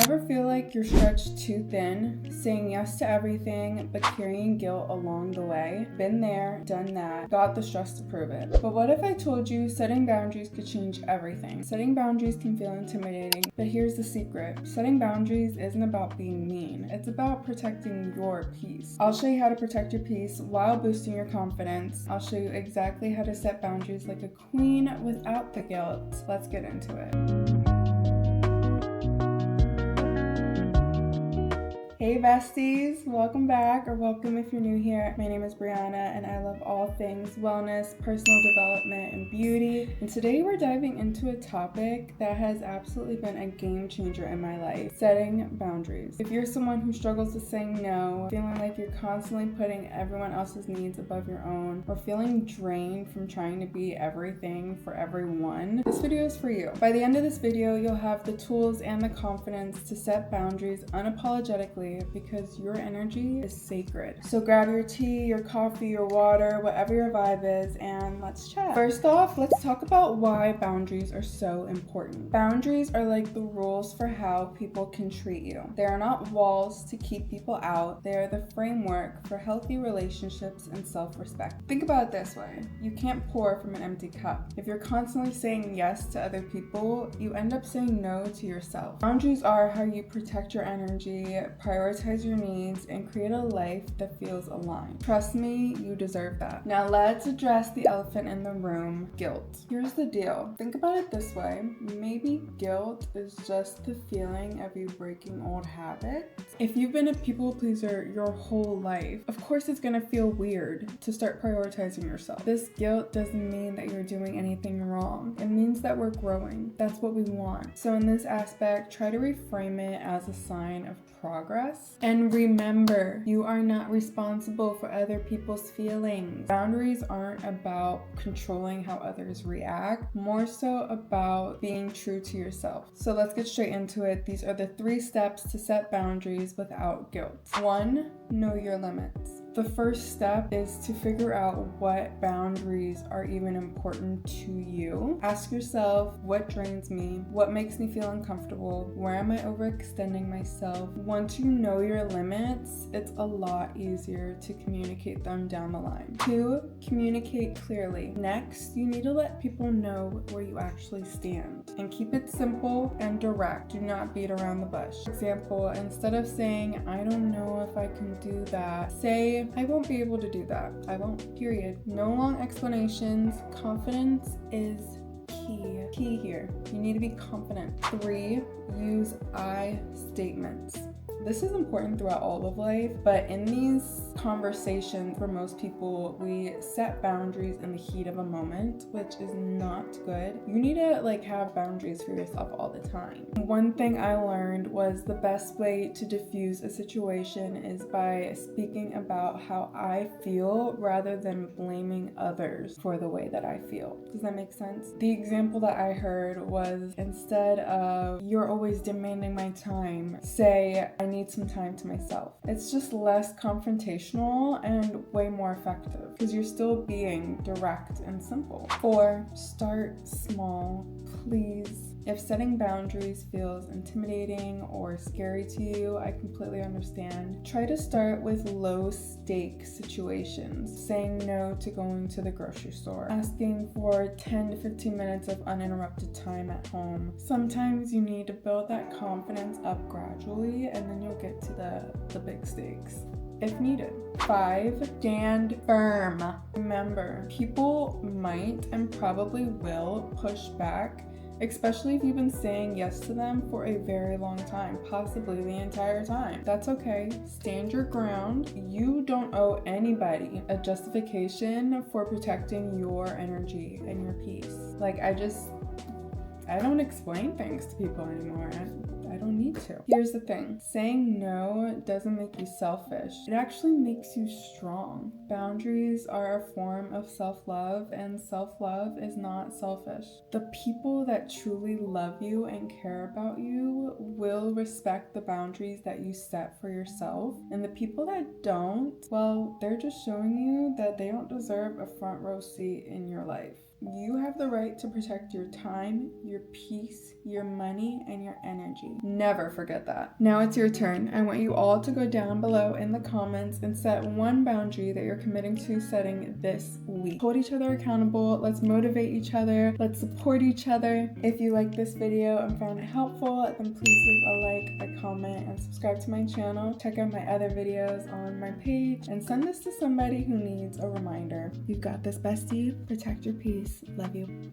Ever feel like you're stretched too thin, saying yes to everything but carrying guilt along the way? Been there, done that, got the stress to prove it. But what if I told you setting boundaries could change everything? Setting boundaries can feel intimidating, but here's the secret. Setting boundaries isn't about being mean. It's about protecting your peace. I'll show you how to protect your peace while boosting your confidence. I'll show you exactly how to set boundaries like a queen without the guilt. Let's get into it. Hey besties, welcome back, or welcome if you're new here. My name is Brianna and I love all things wellness, personal development, and beauty. And today we're diving into a topic that has absolutely been a game changer in my life: setting boundaries. If you're someone who struggles with saying no, feeling like you're constantly putting everyone else's needs above your own, or feeling drained from trying to be everything for everyone, this video is for you. By the end of this video, you'll have the tools and the confidence to set boundaries unapologetically, because your energy is sacred. So grab your tea, your coffee, your water, whatever your vibe is, and let's chat. First off, let's talk about why boundaries are so important. Boundaries are like the rules for how people can treat you. They are not walls to keep people out. They are the framework for healthy relationships and self-respect. Think about it this way. You can't pour from an empty cup. If you're constantly saying yes to other people, you end up saying no to yourself. Boundaries are how you protect your energy, prioritize your needs, and create a life that feels aligned. Trust me, you deserve that. Now let's address the elephant in the room: guilt. Here's the deal. Think about it this way. Maybe guilt is just the feeling of you breaking old habits. If you've been a people pleaser your whole life, of course it's gonna feel weird to start prioritizing yourself. This guilt doesn't mean that you're doing anything wrong. It means that we're growing. That's what we want. So in this aspect, try to reframe it as a sign of progress. And remember, you are not responsible for other people's feelings. Boundaries aren't about controlling how others react, more so about being true to yourself. So let's get straight into it. These are the 3 steps to set boundaries without guilt. 1, know your limits. The first step is to figure out what boundaries are even important to you. Ask yourself, what drains me? What makes me feel uncomfortable? Where am I overextending myself? Once you know your limits, it's a lot easier to communicate them down the line. 2, communicate clearly. Next, you need to let people know where you actually stand, and keep it simple and direct. Do not beat around the bush. For example, instead of saying, I don't know if I can do that, say, I won't be able to do that. I won't, period. No long explanations. Confidence is key here. You need to be confident. 3, use I statements. This is important throughout all of life, but in these conversations, for most people, we set boundaries in the heat of a moment, which is not good. You need to have boundaries for yourself all the time. One thing I learned was the best way to diffuse a situation is by speaking about how I feel rather than blaming others for the way that I feel. Does that make sense? The example that I heard was, instead of "you're always demanding my time," say, "I need some time to myself." It's just less confrontational and way more effective because you're still being direct and simple. 4, start small, please. If setting boundaries feels intimidating or scary to you, I completely understand. Try to start with low-stake situations, saying no to going to the grocery store, asking for 10 to 15 minutes of uninterrupted time at home. Sometimes you need to build that confidence up gradually, and then you'll get to the big stakes if needed. 5, stand firm. Remember, people might and probably will push back, especially if you've been saying yes to them for a very long time, possibly the entire time. That's okay. Stand your ground. You don't owe anybody a justification for protecting your energy and your peace. I don't explain things to people anymore. I don't need to. Here's the thing. Saying no doesn't make you selfish. It actually makes you strong. Boundaries are a form of self-love, and self-love is not selfish. The people that truly love you and care about you will respect the boundaries that you set for yourself. And the people that don't, well, they're just showing you that they don't deserve a front row seat in your life. You have the right to protect your time, your peace, your money, and your energy. Never forget that. Now it's your turn. I want you all to go down below in the comments and set one boundary that you're committing to setting this week. Hold each other accountable. Let's motivate each other. Let's support each other. If you like this video and found it helpful, then please leave a like, a comment, and subscribe to my channel. Check out my other videos on my page and send this to somebody who needs a reminder. You've got this, bestie. Protect your peace. Love you.